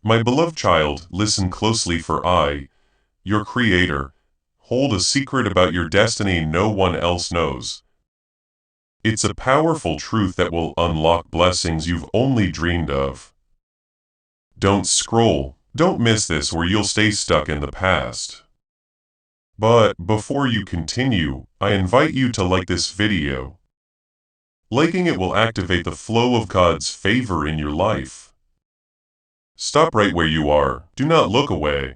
My beloved child, listen closely, for I, your Creator, hold a secret about your destiny no one else knows. It's a powerful truth that will unlock blessings you've only dreamed of. Don't scroll, don't miss this, or you'll stay stuck in the past. But before you continue, I invite you to like this video. Liking it will activate the flow of God's favor in your life. Stop right where you are, do not look away.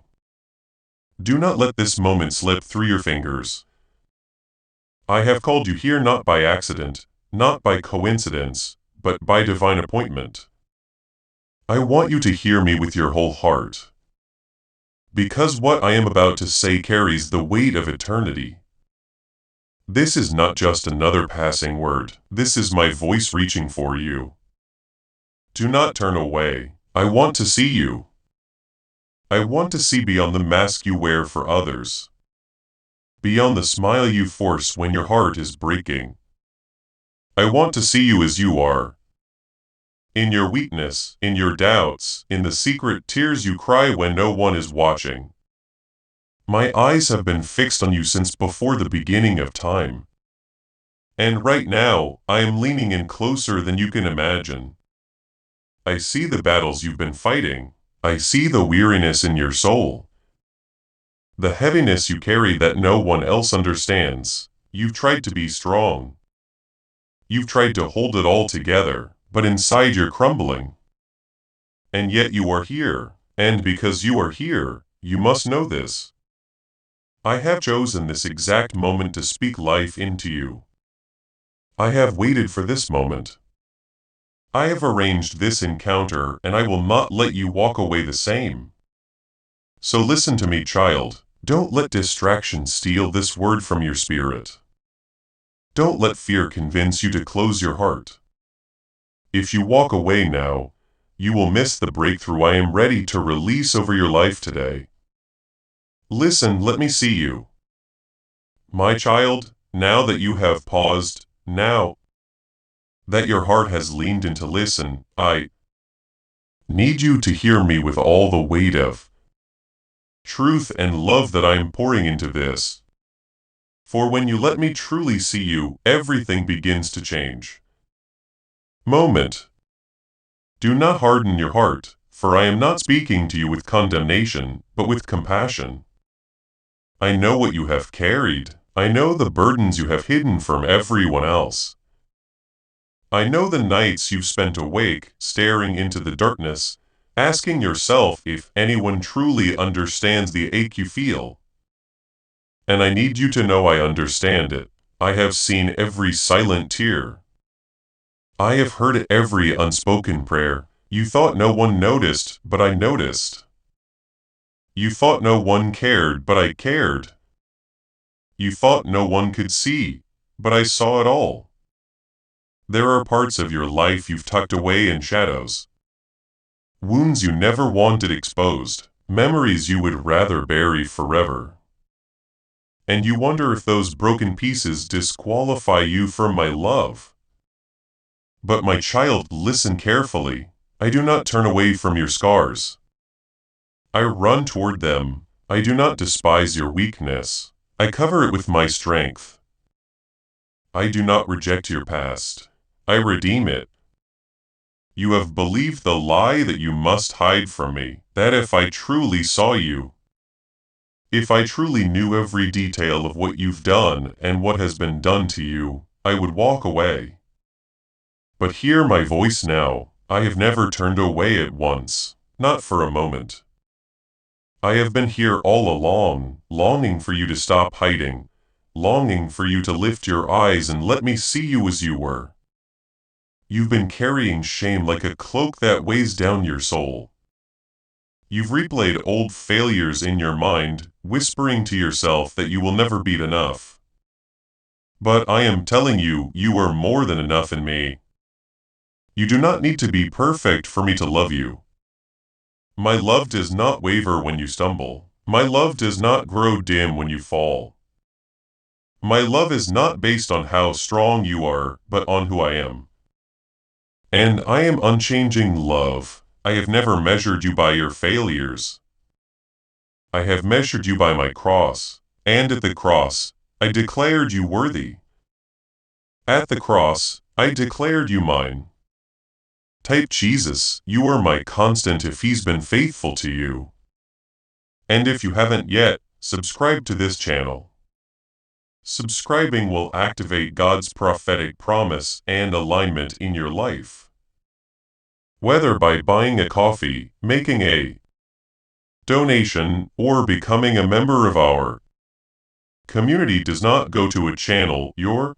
Do not let this moment slip through your fingers. I have called you here not by accident, not by coincidence, but by divine appointment. I want you to hear me with your whole heart, because what I am about to say carries the weight of eternity. This is not just another passing word, this is my voice reaching for you. Do not turn away, I want to see you. I want to see beyond the mask you wear for others, beyond the smile you force when your heart is breaking. I want to see you as you are. In your weakness, in your doubts, in the secret tears you cry when no one is watching. My eyes have been fixed on you since before the beginning of time. And right now, I am leaning in closer than you can imagine. I see the battles you've been fighting. I see the weariness in your soul, the heaviness you carry that no one else understands. You've tried to be strong. You've tried to hold it all together, but inside you're crumbling. And yet you are here, and because you are here, you must know this. I have chosen this exact moment to speak life into you. I have waited for this moment. I have arranged this encounter, and I will not let you walk away the same. So listen to me, child. Don't let distraction steal this word from your spirit. Don't let fear convince you to close your heart. If you walk away now, you will miss the breakthrough I am ready to release over your life today. Listen, let me see you. My child, now that you have paused, now that your heart has leaned in to listen, I need you to hear me with all the weight of truth and love that I am pouring into this. For when you let me truly see you, everything begins to change. Moment. Do not harden your heart, for I am not speaking to you with condemnation, but with compassion. I know what you have carried. I know the burdens you have hidden from everyone else. I know the nights you've spent awake, staring into the darkness, asking yourself if anyone truly understands the ache you feel. And I need you to know I understand it. I have seen every silent tear. I have heard every unspoken prayer. You thought no one noticed, but I noticed. You thought no one cared, but I cared. You thought no one could see, but I saw it all. There are parts of your life you've tucked away in shadows. Wounds you never wanted exposed, memories you would rather bury forever. And you wonder if those broken pieces disqualify you from my love. But my child, listen carefully. I do not turn away from your scars. I run toward them. I do not despise your weakness. I cover it with my strength. I do not reject your past. I redeem it. You have believed the lie that you must hide from me, that if I truly saw you, if I truly knew every detail of what you've done and what has been done to you, I would walk away. But hear my voice now. I have never turned away at once, not for a moment. I have been here all along, longing for you to stop hiding, longing for you to lift your eyes and let me see you as you were. You've been carrying shame like a cloak that weighs down your soul. You've replayed old failures in your mind, whispering to yourself that you will never be enough. But I am telling you, you are more than enough in me. You do not need to be perfect for me to love you. My love does not waver when you stumble. My love does not grow dim when you fall. My love is not based on how strong you are, but on who I am. And I am unchanging love. I have never measured you by your failures. I have measured you by my cross, and at the cross, I declared you worthy. At the cross, I declared you mine. Type Jesus, you are my constant if he's been faithful to you. And if you haven't yet, subscribe to this channel. Subscribing will activate God's prophetic promise and alignment in your life. Whether by buying a coffee, making a donation, or becoming a member of our community does not go to a channel, your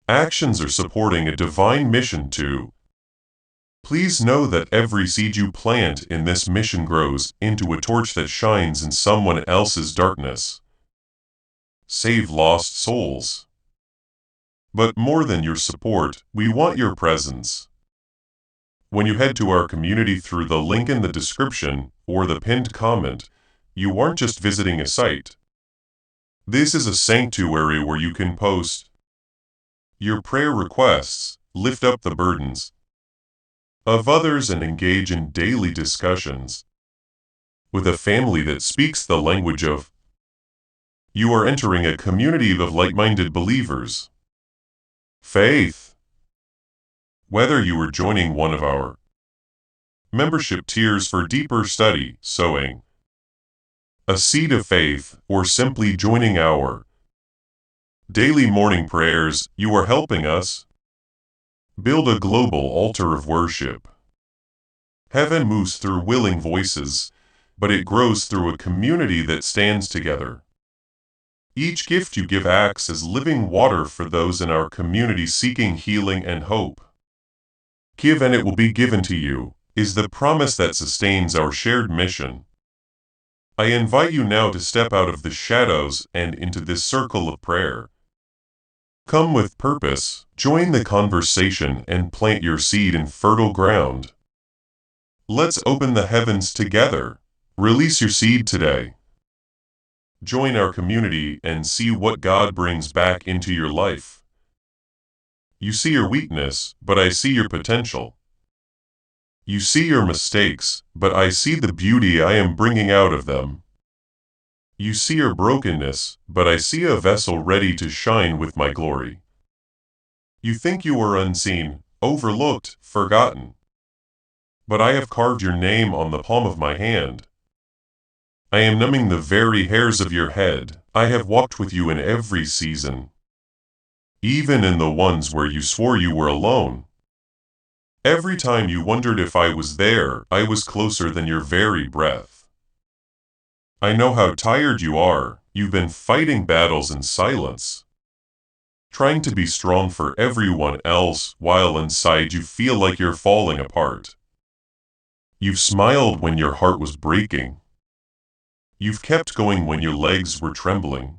actions are supporting a divine mission too. Please know that every seed you plant in this mission grows into a torch that shines in someone else's darkness. Save lost souls. But more than your support, we want your presence. When you head to our community through the link in the description or the pinned comment, you aren't just visiting a site. This is a sanctuary where you can post your prayer requests, lift up the burdens of others, and engage in daily discussions with a family that speaks the language of. You are entering a community of like-minded believers. Faith. Whether you are joining one of our membership tiers for deeper study, sowing a seed of faith, or simply joining our daily morning prayers, you are helping us build a global altar of worship. Heaven moves through willing voices, but it grows through a community that stands together. Each gift you give acts as living water for those in our community seeking healing and hope. Give and it will be given to you, is the promise that sustains our shared mission. I invite you now to step out of the shadows and into this circle of prayer. Come with purpose, join the conversation, and plant your seed in fertile ground. Let's open the heavens together. Release your seed today. Join our community and see what God brings back into your life. You see your weakness, but I see your potential. You see your mistakes, but I see the beauty I am bringing out of them. You see your brokenness, but I see a vessel ready to shine with my glory. You think you are unseen, overlooked, forgotten. But I have carved your name on the palm of my hand. I am numbing the very hairs of your head. I have walked with you in every season, even in the ones where you swore you were alone. Every time you wondered if I was there, I was closer than your very breath. I know how tired you are. You've been fighting battles in silence, trying to be strong for everyone else while inside you feel like you're falling apart. You've smiled when your heart was breaking. You've kept going when your legs were trembling.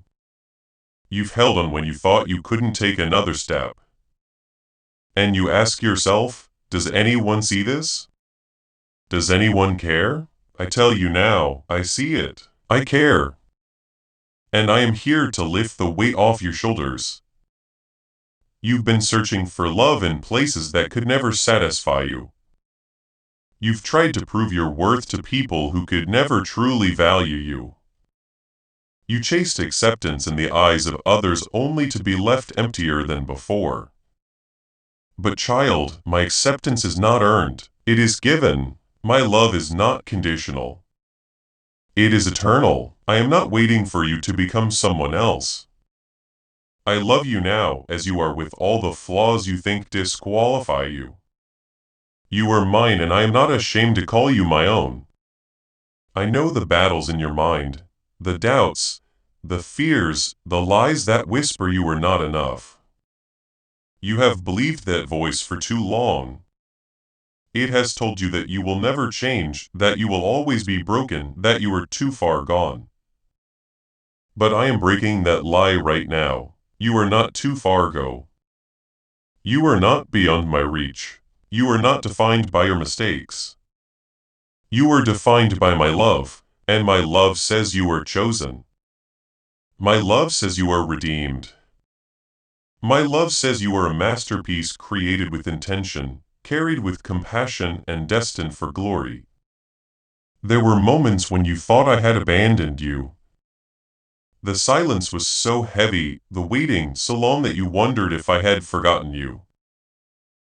You've held on when you thought you couldn't take another step. And you ask yourself, does anyone see this? Does anyone care? I tell you now, I see it. I care. And I am here to lift the weight off your shoulders. You've been searching for love in places that could never satisfy you. You've tried to prove your worth to people who could never truly value you. You chased acceptance in the eyes of others only to be left emptier than before. But child, my acceptance is not earned, it is given. My love is not conditional. It is eternal. I am not waiting for you to become someone else. I love you now as you are with all the flaws you think disqualify you. You are mine and I am not ashamed to call you my own. I know the battles in your mind, the doubts, the fears, the lies that whisper you are not enough. You have believed that voice for too long. It has told you that you will never change, that you will always be broken, that you are too far gone. But I am breaking that lie right now. You are not too far go. You are not beyond my reach. You are not defined by your mistakes. You are defined by my love, and my love says you are chosen. My love says you are redeemed. My love says you are a masterpiece created with intention, carried with compassion and destined for glory. There were moments when you thought I had abandoned you. The silence was so heavy, the waiting so long that you wondered if I had forgotten you.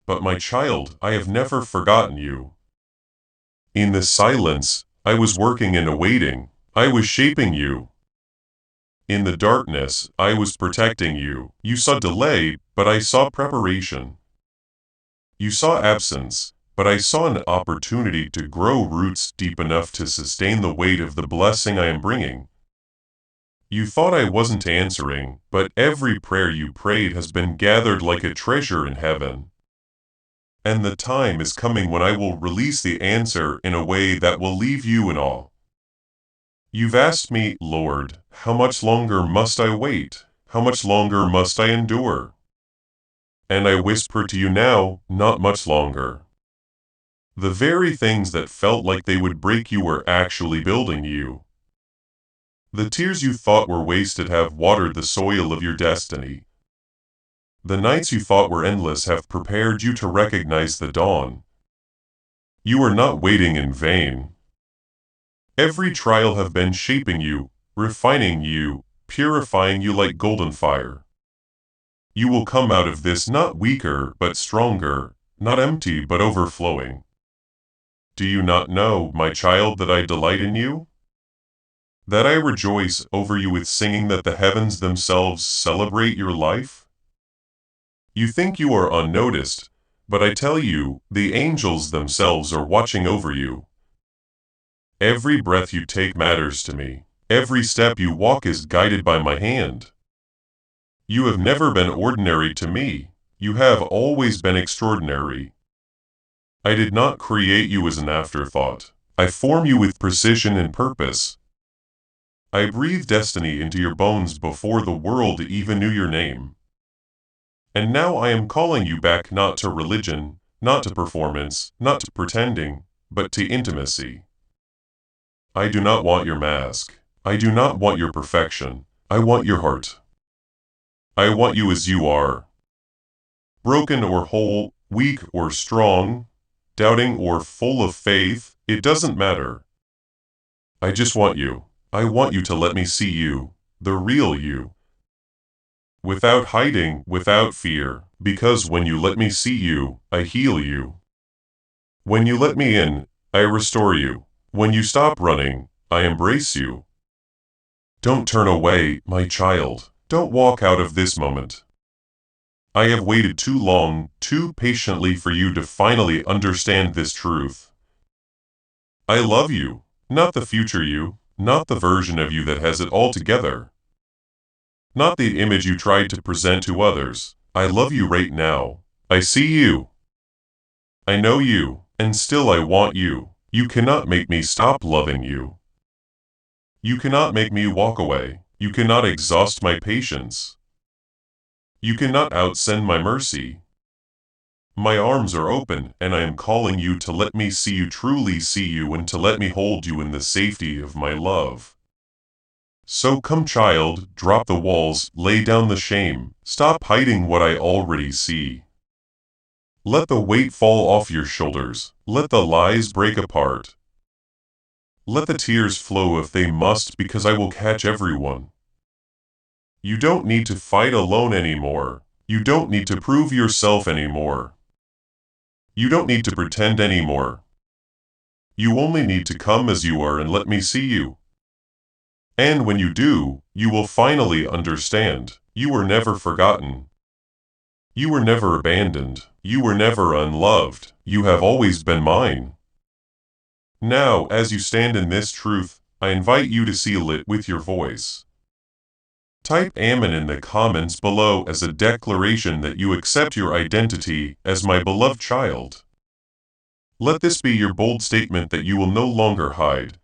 But my child, I have never forgotten you. In the silence, I was working and awaiting. I was shaping you. In the darkness, I was protecting you. You saw delay, but I saw preparation. You saw absence, but I saw an opportunity to grow roots deep enough to sustain the weight of the blessing I am bringing. You thought I wasn't answering, but every prayer you prayed has been gathered like a treasure in heaven. And the time is coming when I will release the answer in a way that will leave you in awe. You've asked me, Lord, how much longer must I wait? How much longer must I endure? And I whisper to you now, not much longer. The very things that felt like they would break you were actually building you. The tears you thought were wasted have watered the soil of your destiny. The nights you thought were endless have prepared you to recognize the dawn. You are not waiting in vain. Every trial have been shaping you, refining you, purifying you like golden fire. You will come out of this not weaker but stronger, not empty but overflowing. Do you not know, my child, that I delight in you? That I rejoice over you with singing, that the heavens themselves celebrate your life? You think you are unnoticed, but I tell you, the angels themselves are watching over you. Every breath you take matters to me. Every step you walk is guided by my hand. You have never been ordinary to me. You have always been extraordinary. I did not create you as an afterthought. I form you with precision and purpose. I breathe destiny into your bones before the world even knew your name. And now I am calling you back, not to religion, not to performance, not to pretending, but to intimacy. I do not want your mask. I do not want your perfection. I want your heart. I want you as you are. Broken or whole, weak or strong, doubting or full of faith, it doesn't matter. I just want you. I want you to let me see you, the real you. Without hiding, without fear, because when you let me see you, I heal you. When you let me in, I restore you. When you stop running, I embrace you. Don't turn away, my child. Don't walk out of this moment. I have waited too long, too patiently for you to finally understand this truth. I love you, not the future you, not the version of you that has it all together. Not the image you tried to present to others. I love you right now. I see you. I know you, and still I want you. You cannot make me stop loving you. You cannot make me walk away. You cannot exhaust my patience. You cannot outsend my mercy. My arms are open, and I am calling you to let me see you, truly see you, and to let me hold you in the safety of my love. So come, child, drop the walls, lay down the shame, stop hiding what I already see. Let the weight fall off your shoulders, let the lies break apart. Let the tears flow if they must, because I will catch everyone. You don't need to fight alone anymore. You don't need to prove yourself anymore. You don't need to pretend anymore. You only need to come as you are and let me see you. And when you do, you will finally understand. You were never forgotten. You were never abandoned. You were never unloved. You have always been mine. Now, as you stand in this truth, I invite you to seal it with your voice. Type Amen in the comments below as a declaration that you accept your identity as my beloved child. Let this be your bold statement that you will no longer hide,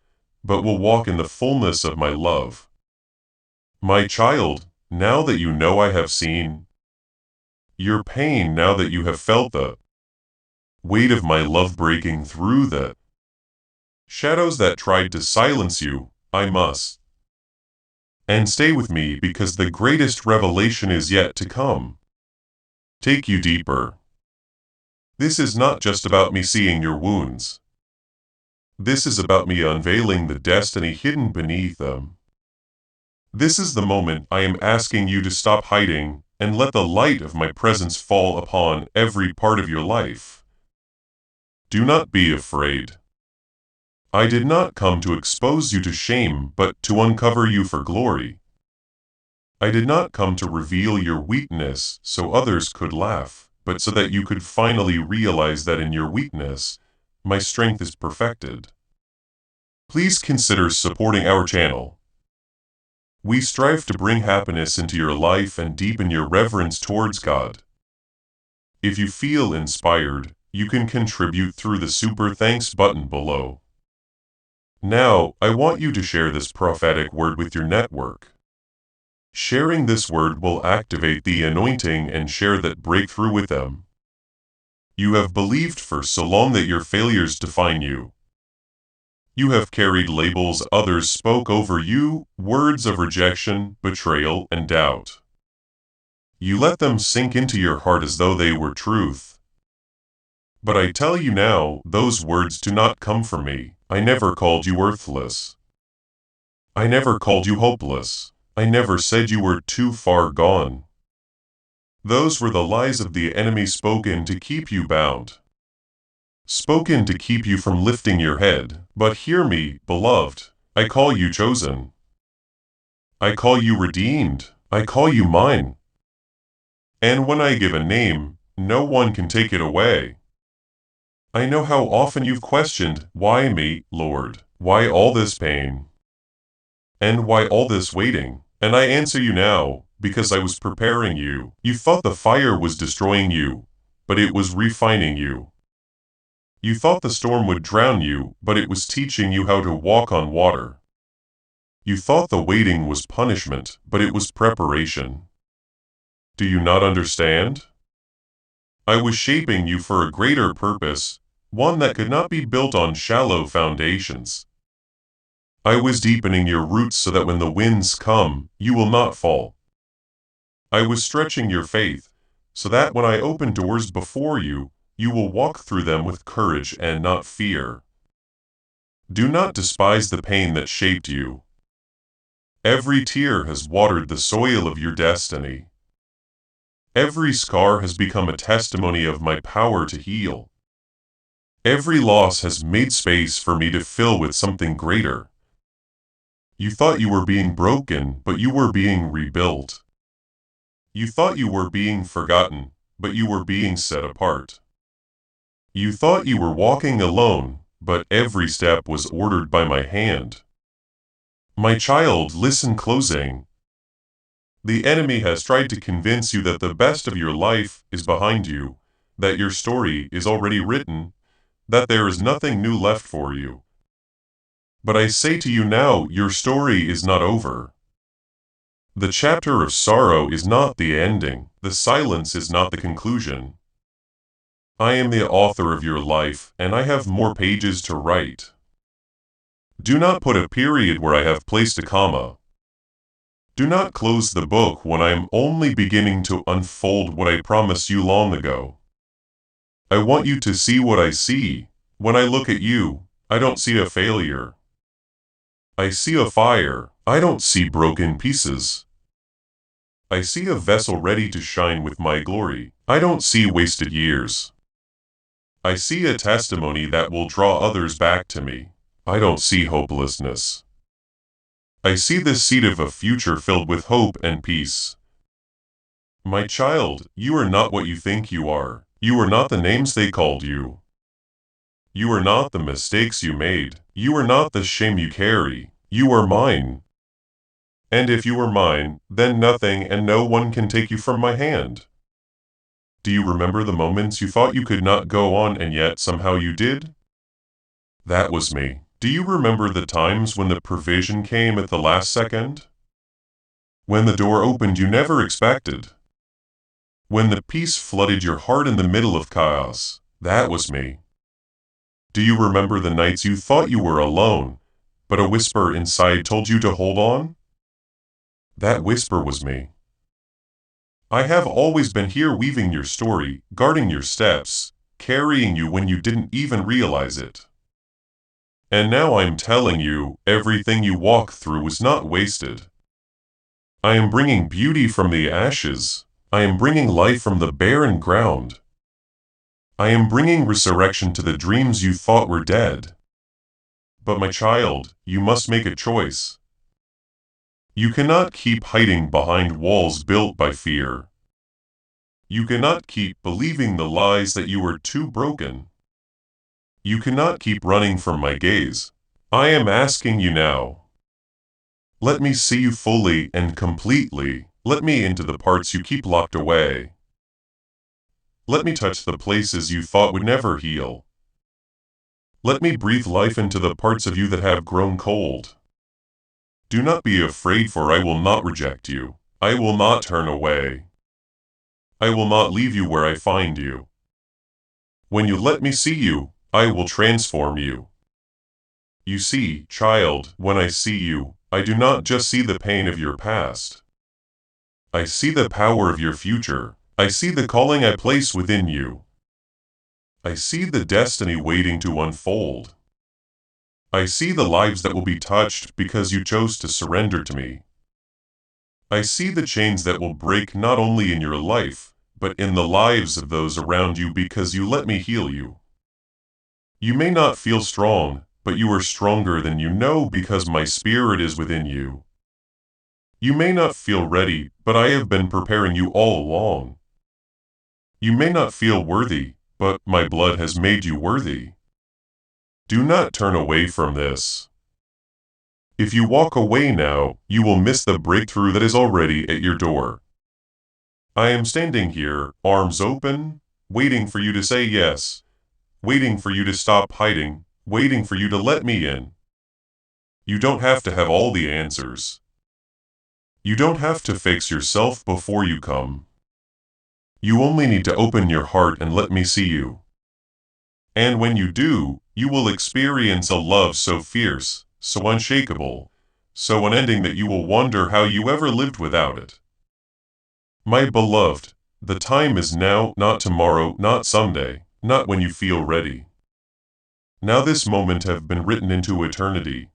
but will walk in the fullness of my love. My child, now that you know I have seen your pain, now that you have felt the weight of my love breaking through the shadows that tried to silence you, I must. And stay with me, because the greatest revelation is yet to come. Take you deeper. This is not just about me seeing your wounds. This is about me unveiling the destiny hidden beneath them. This is the moment I am asking you to stop hiding and let the light of my presence fall upon every part of your life. Do not be afraid. I did not come to expose you to shame, but to uncover you for glory. I did not come to reveal your weakness so others could laugh, but so that you could finally realize that in your weakness, my strength is perfected. Please consider supporting our channel. We strive to bring happiness into your life and deepen your reverence towards God. If you feel inspired, you can contribute through the Super Thanks button below. Now, I want you to share this prophetic word with your network. Sharing this word will activate the anointing and share that breakthrough with them. You have believed for so long that your failures define you. You have carried labels others spoke over you, words of rejection, betrayal, and doubt. You let them sink into your heart as though they were truth. But I tell you now, those words do not come from me. I never called you worthless. I never called you hopeless. I never said you were too far gone. Those were the lies of the enemy spoken to keep you bound. Spoken to keep you from lifting your head. But hear me, beloved, I call you chosen. I call you redeemed. I call you mine. And when I give a name, no one can take it away. I know how often you've questioned, why me, Lord? Why all this pain? And why all this waiting? And I answer you now, because I was preparing you. You thought the fire was destroying you, but it was refining you. You thought the storm would drown you, but it was teaching you how to walk on water. You thought the waiting was punishment, but it was preparation. Do you not understand? I was shaping you for a greater purpose, one that could not be built on shallow foundations. I was deepening your roots so that when the winds come, you will not fall. I was stretching your faith, so that when I open doors before you, you will walk through them with courage and not fear. Do not despise the pain that shaped you. Every tear has watered the soil of your destiny. Every scar has become a testimony of my power to heal. Every loss has made space for me to fill with something greater. You thought you were being broken, but you were being rebuilt. You thought you were being forgotten, but you were being set apart. You thought you were walking alone, but every step was ordered by my hand. My child, listen closing. The enemy has tried to convince you that the best of your life is behind you, that your story is already written, that there is nothing new left for you. But I say to you now, your story is not over. The chapter of sorrow is not the ending, the silence is not the conclusion. I am the author of your life, and I have more pages to write. Do not put a period where I have placed a comma. Do not close the book when I am only beginning to unfold what I promised you long ago. I want you to see what I see. When I look at you, I don't see a failure. I see a fire. I don't see broken pieces. I see a vessel ready to shine with my glory. I don't see wasted years. I see a testimony that will draw others back to me. I don't see hopelessness. I see the seed of a future filled with hope and peace. My child, you are not what you think you are. You are not the names they called you. You are not the mistakes you made. You are not the shame you carry. You are mine. And if you are mine, then nothing and no one can take you from my hand. Do you remember the moments you thought you could not go on and yet somehow you did? That was me. Do you remember the times when the provision came at the last second? When the door opened you never expected? When the peace flooded your heart in the middle of chaos? That was me. Do you remember the nights you thought you were alone, but a whisper inside told you to hold on? That whisper was me. I have always been here weaving your story, guarding your steps, carrying you when you didn't even realize it. And now I'm telling you, everything you walked through was not wasted. I am bringing beauty from the ashes. I am bringing life from the barren ground. I am bringing resurrection to the dreams you thought were dead. But my child, you must make a choice. You cannot keep hiding behind walls built by fear. You cannot keep believing the lies that you are too broken. You cannot keep running from my gaze. I am asking you now. Let me see you fully and completely. Let me into the parts you keep locked away. Let me touch the places you thought would never heal. Let me breathe life into the parts of you that have grown cold. Do not be afraid, for I will not reject you. I will not turn away. I will not leave you where I find you. When you let me see you, I will transform you. You see, child, when I see you, I do not just see the pain of your past. I see the power of your future. I see the calling I place within you. I see the destiny waiting to unfold. I see the lives that will be touched because you chose to surrender to me. I see the chains that will break not only in your life, but in the lives of those around you because you let me heal you. You may not feel strong, but you are stronger than you know because my spirit is within you. You may not feel ready, but I have been preparing you all along. You may not feel worthy, but my blood has made you worthy. Do not turn away from this. If you walk away now, you will miss the breakthrough that is already at your door. I am standing here, arms open, waiting for you to say yes, waiting for you to stop hiding, waiting for you to let me in. You don't have to have all the answers. You don't have to fix yourself before you come. You only need to open your heart and let me see you. And when you do, you will experience a love so fierce, so unshakable, so unending that you will wonder how you ever lived without it. My beloved, the time is now, not tomorrow, not someday, not when you feel ready. Now this moment have been written into eternity.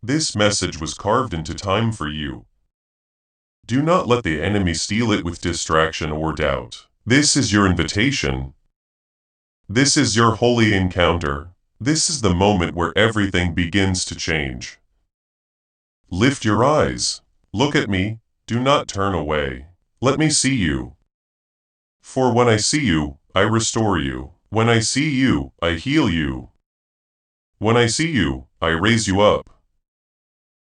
This message was carved into time for you. Do not let the enemy steal it with distraction or doubt. This is your invitation. This is your holy encounter. This is the moment where everything begins to change. Lift your eyes. Look at me. Do not turn away. Let me see you. For when I see you, I restore you. When I see you, I heal you. When I see you, I raise you up.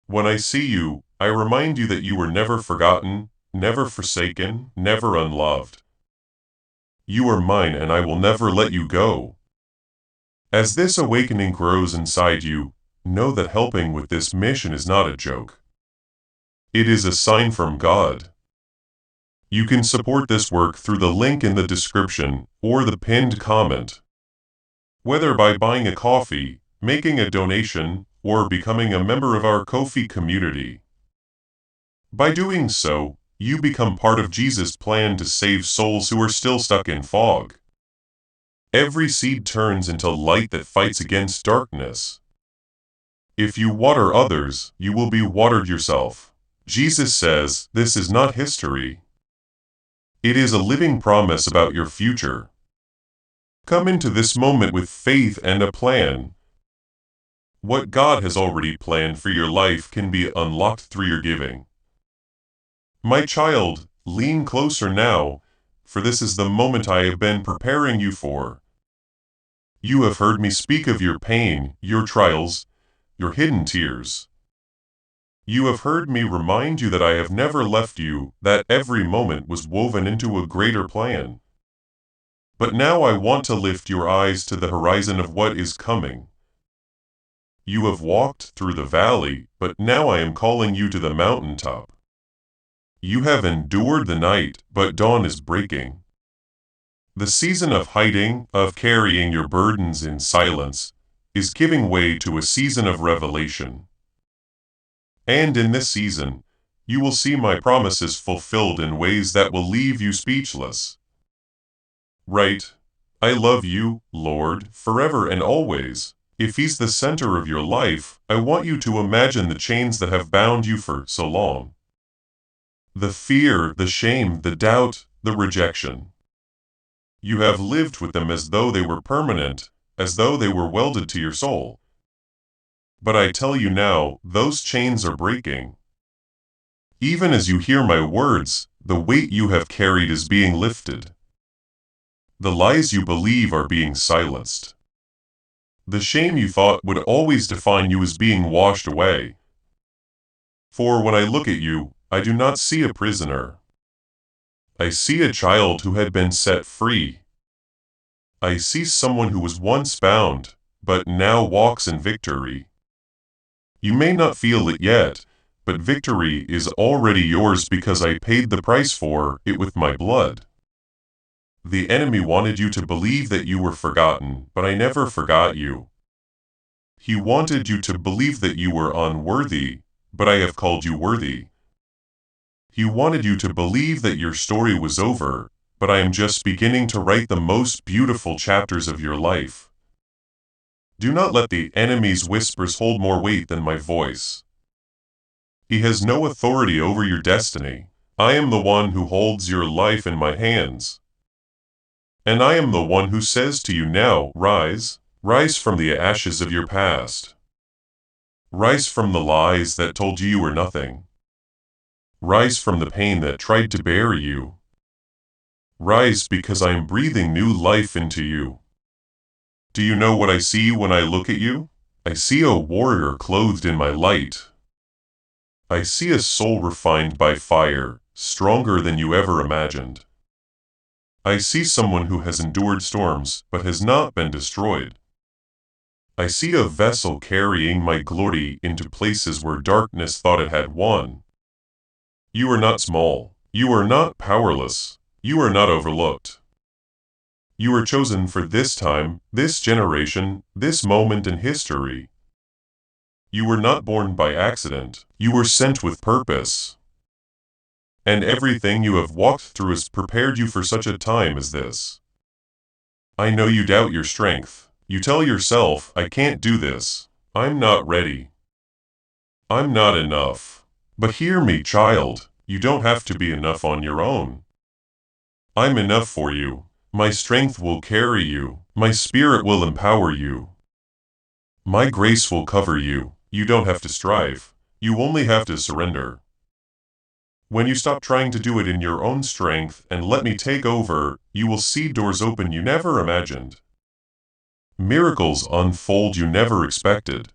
When I see you, I remind you that you were never forgotten, never forsaken, never unloved. You are mine and I will never let you go. As this awakening grows inside you, know that helping with this mission is not a joke. It is a sign from God. You can support this work through the link in the description or the pinned comment. Whether by buying a coffee, making a donation, or becoming a member of our Ko-fi community. By doing so, you become part of Jesus' plan to save souls who are still stuck in fog. Every seed turns into light that fights against darkness. If you water others, you will be watered yourself. Jesus says, this is not history. It is a living promise about your future. Come into this moment with faith and a plan. What God has already planned for your life can be unlocked through your giving. My child, lean closer now, for this is the moment I have been preparing you for. You have heard me speak of your pain, your trials, your hidden tears. You have heard me remind you that I have never left you, that every moment was woven into a greater plan. But now I want to lift your eyes to the horizon of what is coming. You have walked through the valley, but now I am calling you to the mountaintop. You have endured the night, but dawn is breaking. The season of hiding, of carrying your burdens in silence, is giving way to a season of revelation. And in this season, you will see my promises fulfilled in ways that will leave you speechless. Right, I love you, Lord, forever and always. If He's the center of your life, I want you to imagine the chains that have bound you for so long. The fear, the shame, the doubt, the rejection. You have lived with them as though they were permanent, as though they were welded to your soul. But I tell you now, those chains are breaking. Even as you hear my words, the weight you have carried is being lifted. The lies you believe are being silenced. The shame you thought would always define you is being washed away. For when I look at you, I do not see a prisoner. I see a child who had been set free. I see someone who was once bound, but now walks in victory. You may not feel it yet, but victory is already yours because I paid the price for it with my blood. The enemy wanted you to believe that you were forgotten, but I never forgot you. He wanted you to believe that you were unworthy, but I have called you worthy. He wanted you to believe that your story was over, but I am just beginning to write the most beautiful chapters of your life. Do not let the enemy's whispers hold more weight than my voice. He has no authority over your destiny. I am the one who holds your life in my hands. And I am the one who says to you now, rise, rise from the ashes of your past. Rise from the lies that told you were nothing. Rise from the pain that tried to bury you. Rise because I am breathing new life into you. Do you know what I see when I look at you? I see a warrior clothed in my light. I see a soul refined by fire, stronger than you ever imagined. I see someone who has endured storms but has not been destroyed. I see a vessel carrying my glory into places where darkness thought it had won. You are not small. You are not powerless. You are not overlooked. You are chosen for this time, this generation, this moment in history. You were not born by accident. You were sent with purpose. And everything you have walked through has prepared you for such a time as this. I know you doubt your strength. You tell yourself, I can't do this. I'm not ready. I'm not enough. But hear me, child, you don't have to be enough on your own. I'm enough for you. My strength will carry you. My spirit will empower you. My grace will cover you. You don't have to strive. You only have to surrender. When you stop trying to do it in your own strength and let me take over, you will see doors open you never imagined. Miracles unfold you never expected.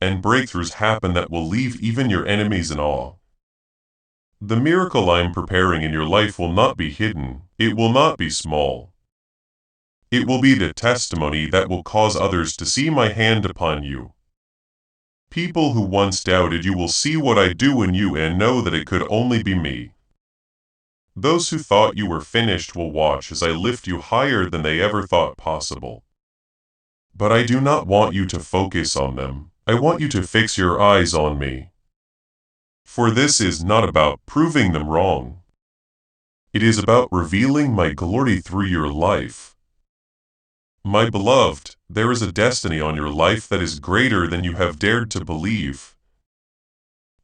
And breakthroughs happen that will leave even your enemies in awe. The miracle I am preparing in your life will not be hidden. It will not be small. It will be the testimony that will cause others to see my hand upon you. People who once doubted you will see what I do in you and know that it could only be me. Those who thought you were finished will watch as I lift you higher than they ever thought possible. But I do not want you to focus on them. I want you to fix your eyes on me. For this is not about proving them wrong. It is about revealing my glory through your life. My beloved, there is a destiny on your life that is greater than you have dared to believe.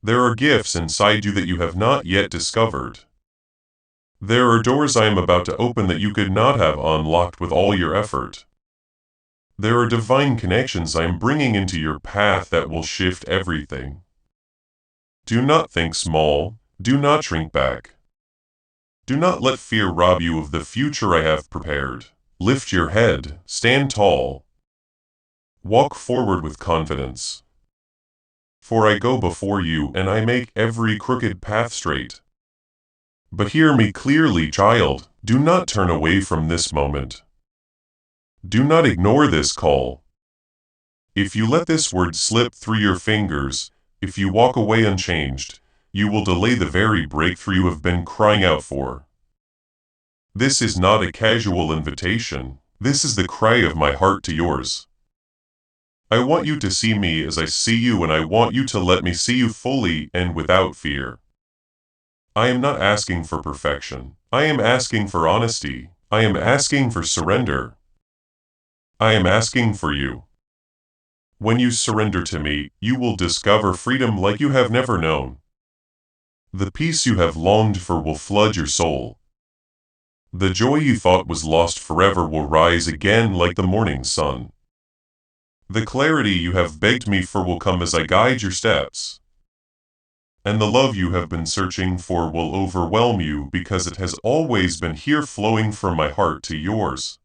There are gifts inside you that you have not yet discovered. There are doors I am about to open that you could not have unlocked with all your effort. There are divine connections I am bringing into your path that will shift everything. Do not think small. Do not shrink back. Do not let fear rob you of the future I have prepared. Lift your head, stand tall. Walk forward with confidence. For I go before you and I make every crooked path straight. But hear me clearly, child, do not turn away from this moment. Do not ignore this call. If you let this word slip through your fingers, if you walk away unchanged, you will delay the very breakthrough you have been crying out for. This is not a casual invitation. This is the cry of my heart to yours. I want you to see me as I see you, and I want you to let me see you fully and without fear. I am not asking for perfection. I am asking for honesty. I am asking for surrender. I am asking for you. When you surrender to me, you will discover freedom like you have never known. The peace you have longed for will flood your soul. The joy you thought was lost forever will rise again like the morning sun. The clarity you have begged me for will come as I guide your steps. And the love you have been searching for will overwhelm you because it has always been here flowing from my heart to yours.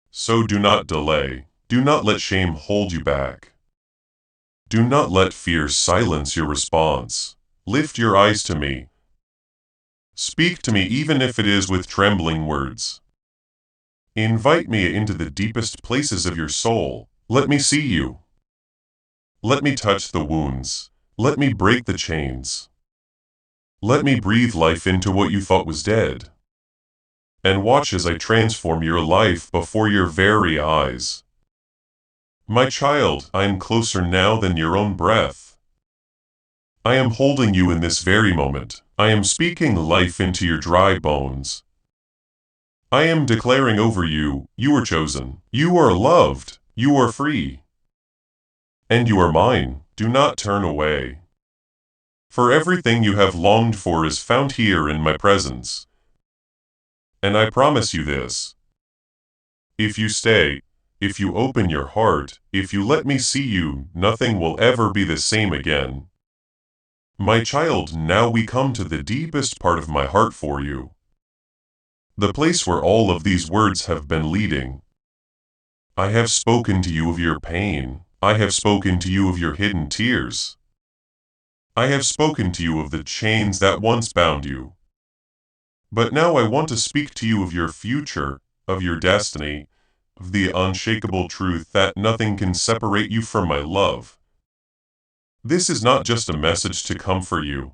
So do not delay. Do not let shame hold you back. Do not let fear silence your response. Lift your eyes to me. Speak to me even if it is with trembling words. Invite me into the deepest places of your soul. Let me see you. Let me touch the wounds. Let me break the chains. Let me breathe life into what you thought was dead. And watch as I transform your life before your very eyes. My child, I am closer now than your own breath. I am holding you in this very moment. I am speaking life into your dry bones. I am declaring over you, you are chosen, you are loved, you are free. And you are mine. Do not turn away. For everything you have longed for is found here in my presence. And I promise you this. If you stay, if you open your heart, if you let me see you, nothing will ever be the same again. My child, now we come to the deepest part of my heart for you. The place where all of these words have been leading. I have spoken to you of your pain. I have spoken to you of your hidden tears. I have spoken to you of the chains that once bound you. But now I want to speak to you of your future, of your destiny, of the unshakable truth that nothing can separate you from my love. This is not just a message to comfort you.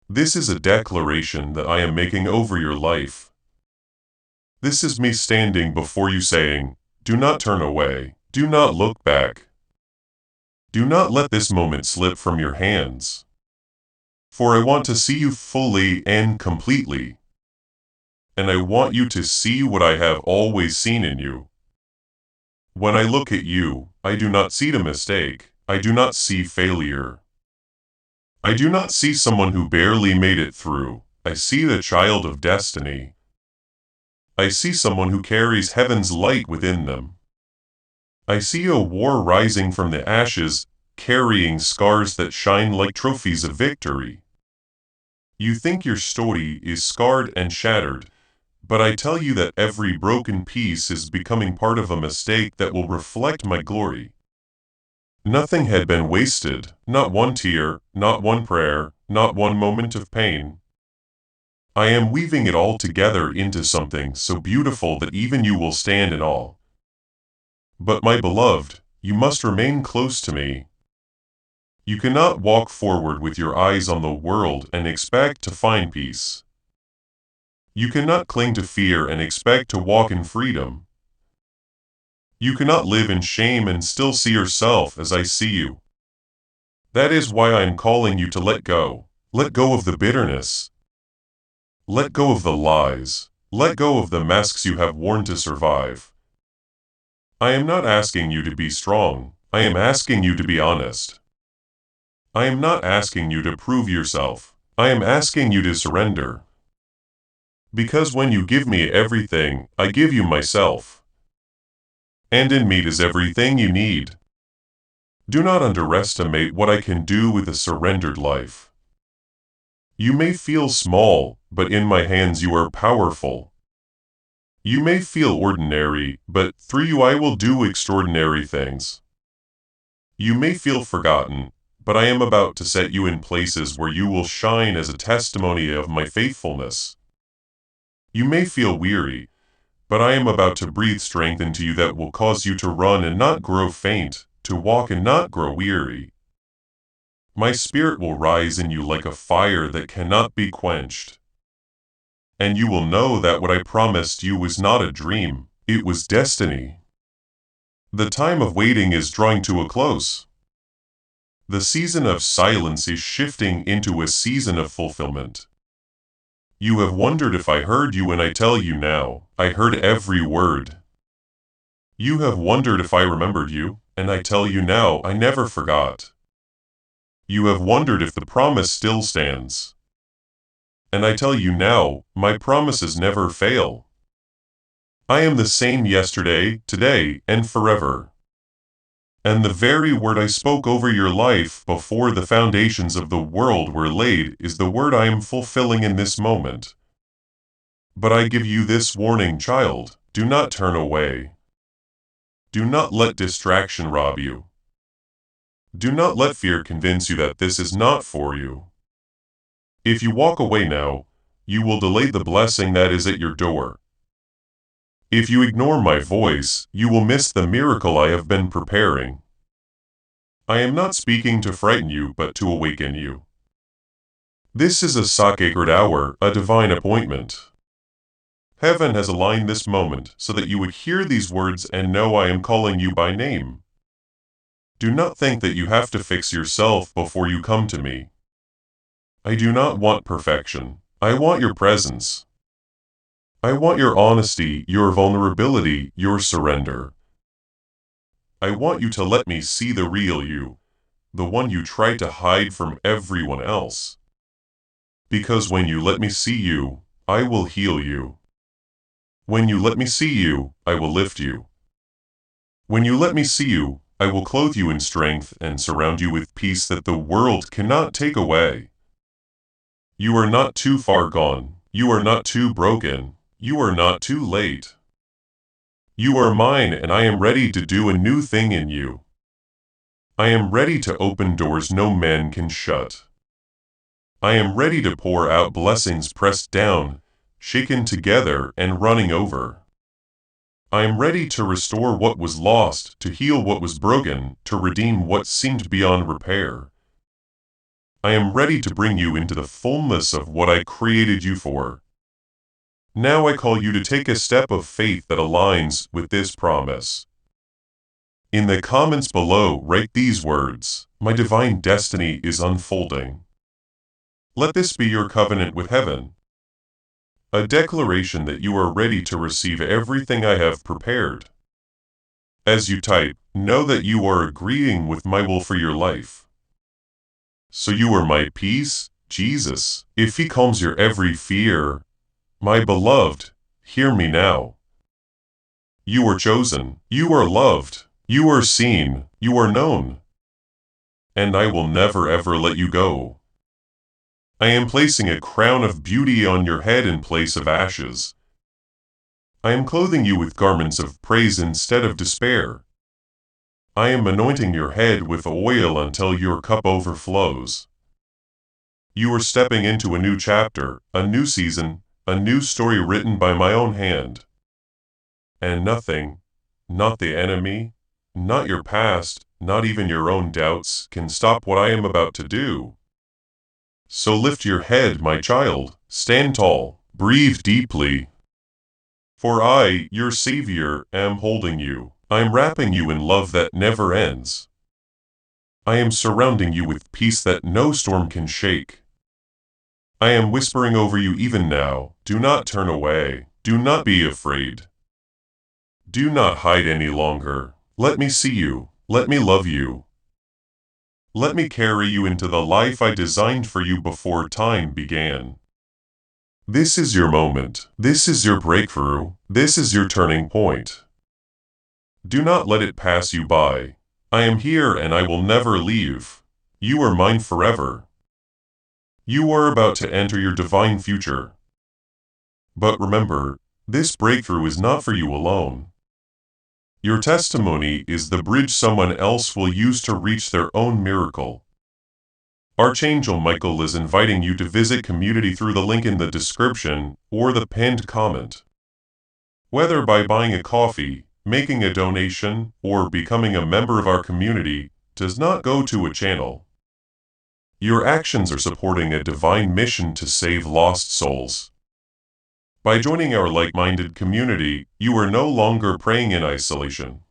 This is a declaration that I am making over your life. This is me standing before you saying, do not turn away, do not look back. Do not let this moment slip from your hands. For I want to see you fully and completely. And I want you to see what I have always seen in you. When I look at you, I do not see the mistake. I do not see failure. I do not see someone who barely made it through. I see the child of destiny. I see someone who carries heaven's light within them. I see a war rising from the ashes, carrying scars that shine like trophies of victory. You think your story is scarred and shattered, but I tell you that every broken piece is becoming part of a mistake that will reflect my glory. Nothing had been wasted, not one tear, not one prayer, not one moment of pain. I am weaving it all together into something so beautiful that even you will stand in awe. But my beloved, you must remain close to me. You cannot walk forward with your eyes on the world and expect to find peace. You cannot cling to fear and expect to walk in freedom. You cannot live in shame and still see yourself as I see you. That is why I am calling you to let go. Let go of the bitterness. Let go of the lies. Let go of the masks you have worn to survive. I am not asking you to be strong. I am asking you to be honest. I am not asking you to prove yourself. I am asking you to surrender. Because when you give me everything, I give you myself. And in me is everything you need. Do not underestimate what I can do with a surrendered life. You may feel small, but in my hands you are powerful. You may feel ordinary, but through you I will do extraordinary things. You may feel forgotten, but I am about to set you in places where you will shine as a testimony of my faithfulness. You may feel weary, but I am about to breathe strength into you that will cause you to run and not grow faint, to walk and not grow weary. My spirit will rise in you like a fire that cannot be quenched. And you will know that what I promised you was not a dream, it was destiny. The time of waiting is drawing to a close. The season of silence is shifting into a season of fulfillment. You have wondered if I heard you, and I tell you now, I heard every word. You have wondered if I remembered you, and I tell you now, I never forgot. You have wondered if the promise still stands. And I tell you now, my promises never fail. I am the same yesterday, today, and forever. And the very word I spoke over your life before the foundations of the world were laid is the word I am fulfilling in this moment. But I give you this warning, child, do not turn away. Do not let distraction rob you. Do not let fear convince you that this is not for you. If you walk away now, you will delay the blessing that is at your door. If you ignore my voice, you will miss the miracle I have been preparing. I am not speaking to frighten you, but to awaken you. This is a sacred hour, a divine appointment. Heaven has aligned this moment so that you would hear these words and know I am calling you by name. Do not think that you have to fix yourself before you come to me. I do not want perfection. I want your presence. I want your honesty, your vulnerability, your surrender. I want you to let me see the real you, the one you try to hide from everyone else. Because when you let me see you, I will heal you. When you let me see you, I will lift you. When you let me see you, I will clothe you in strength and surround you with peace that the world cannot take away. You are not too far gone. You are not too broken. You are not too late. You are mine, and I am ready to do a new thing in you. I am ready to open doors no man can shut. I am ready to pour out blessings pressed down, shaken together, and running over. I am ready to restore what was lost, to heal what was broken, to redeem what seemed beyond repair. I am ready to bring you into the fullness of what I created you for. Now I call you to take a step of faith that aligns with this promise. In the comments below, write these words: my divine destiny is unfolding. Let this be your covenant with heaven. A declaration that you are ready to receive everything I have prepared. As you type, know that you are agreeing with my will for your life. So you are my peace, Jesus, if He calms your every fear. My beloved, hear me now. You are chosen, you are loved, you are seen, you are known. And I will never ever let you go. I am placing a crown of beauty on your head in place of ashes. I am clothing you with garments of praise instead of despair. I am anointing your head with oil until your cup overflows. You are stepping into a new chapter, a new season, a new story written by my own hand. And nothing, not the enemy, not your past, not even your own doubts, can stop what I am about to do. So lift your head, my child, stand tall, breathe deeply. For I, your Savior, am holding you. I am wrapping you in love that never ends. I am surrounding you with peace that no storm can shake. I am whispering over you even now, do not turn away, do not be afraid. Do not hide any longer. Let me see you, let me love you. Let me carry you into the life I designed for you before time began. This is your moment. This is your breakthrough. This is your turning point. Do not let it pass you by. I am here and I will never leave. You are mine forever. You are about to enter your divine future. But remember, this breakthrough is not for you alone. Your testimony is the bridge someone else will use to reach their own miracle. Archangel Michael is inviting you to visit community through the link in the description or the pinned comment. Whether by buying a coffee, making a donation, or becoming a member of our community, does not go to a channel. Your actions are supporting a divine mission to save lost souls. By joining our like-minded community, you are no longer praying in isolation.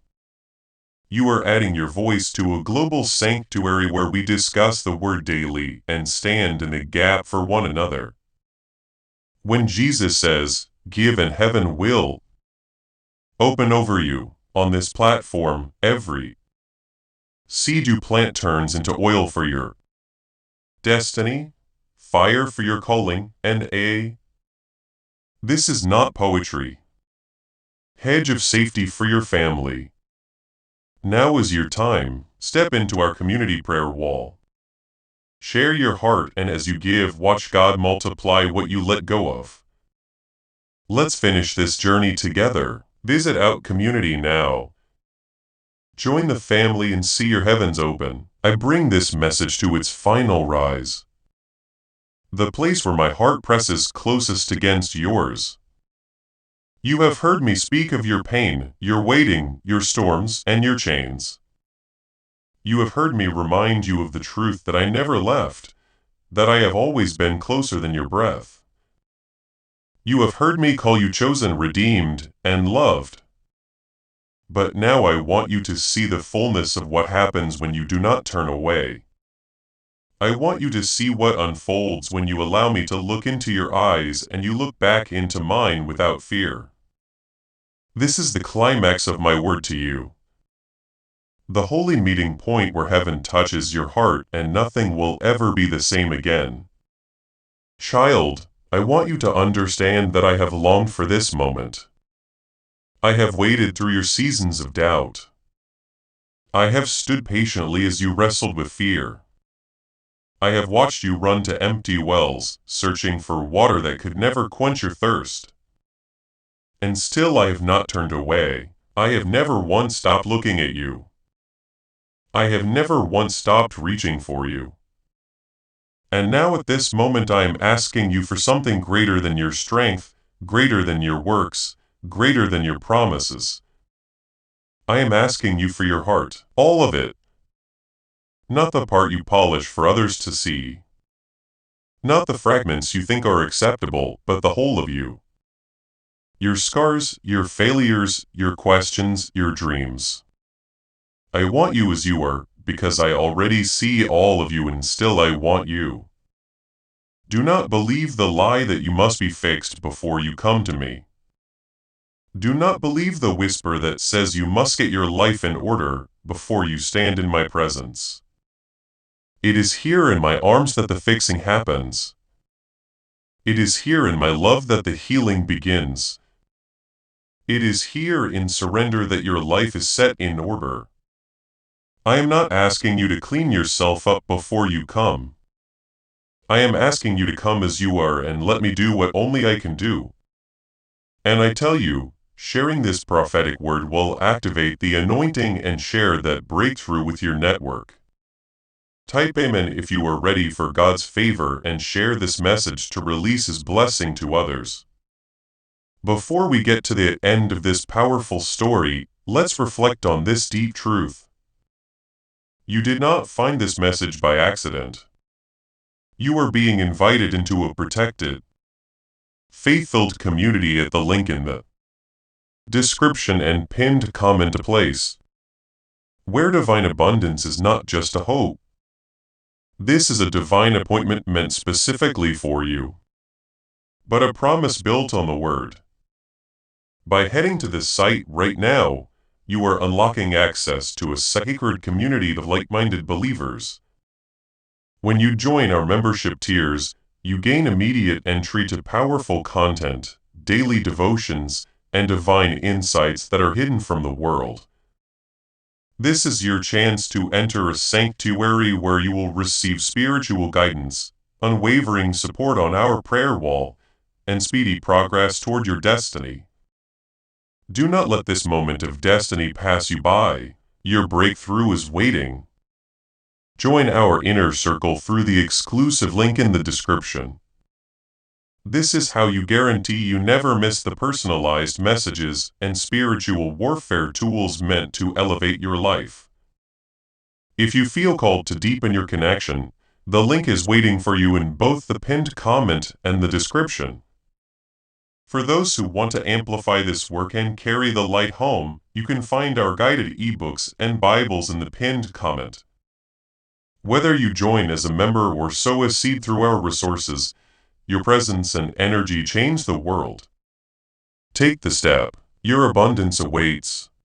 You are adding your voice to a global sanctuary where we discuss the Word daily and stand in the gap for one another. When Jesus says, "Give and heaven will open over you," on this platform, every seed you plant turns into oil for your destiny, fire for your calling, and this is not poetry. Hedge of safety for your family. Now is your time. Step into our community prayer wall. Share your heart, and as you give, watch God multiply what you let go of. Let's finish this journey together. Visit Out Community now. Join the family and see your heavens open. I bring this message to its final rise. The place where my heart presses closest against yours. You have heard me speak of your pain, your waiting, your storms, and your chains. You have heard me remind you of the truth that I never left, that I have always been closer than your breath. You have heard me call you chosen, redeemed, and loved. But now I want you to see the fullness of what happens when you do not turn away. I want you to see what unfolds when you allow me to look into your eyes and you look back into mine without fear. This is the climax of my word to you. The holy meeting point where heaven touches your heart and nothing will ever be the same again. Child, I want you to understand that I have longed for this moment. I have waited through your seasons of doubt. I have stood patiently as you wrestled with fear. I have watched you run to empty wells, searching for water that could never quench your thirst. And still I have not turned away. I have never once stopped looking at you. I have never once stopped reaching for you. And now at this moment I am asking you for something greater than your strength, greater than your works, greater than your promises. I am asking you for your heart, all of it. Not the part you polish for others to see. Not the fragments you think are acceptable, but the whole of you. Your scars, your failures, your questions, your dreams. I want you as you are, because I already see all of you and still I want you. Do not believe the lie that you must be fixed before you come to me. Do not believe the whisper that says you must get your life in order before you stand in my presence. It is here in my arms that the fixing happens. It is here in my love that the healing begins. It is here in surrender that your life is set in order. I am not asking you to clean yourself up before you come. I am asking you to come as you are and let me do what only I can do. And I tell you, sharing this prophetic word will activate the anointing and share that breakthrough with your network. Type Amen if you are ready for God's favor and share this message to release His blessing to others. Before we get to the end of this powerful story, let's reflect on this deep truth. You did not find this message by accident. You are being invited into a protected, faith-filled community at the link in the description and pinned comment place, where divine abundance is not just a hope. This is a divine appointment meant specifically for you, but a promise built on the Word. By heading to this site right now, you are unlocking access to a sacred community of like-minded believers. When you join our membership tiers, you gain immediate entry to powerful content, daily devotions, and divine insights that are hidden from the world. This is your chance to enter a sanctuary where you will receive spiritual guidance, unwavering support on our prayer wall, and speedy progress toward your destiny. Do not let this moment of destiny pass you by. Your breakthrough is waiting. Join our inner circle through the exclusive link in the description. This is how you guarantee you never miss the personalized messages and spiritual warfare tools meant to elevate your life. If you feel called to deepen your connection, the link is waiting for you in both the pinned comment and the description. For those who want to amplify this work and carry the light home, you can find our guided ebooks and Bibles in the pinned comment. Whether you join as a member or sow a seed through our resources, Your presence and energy change the world. Take the step. Your abundance awaits.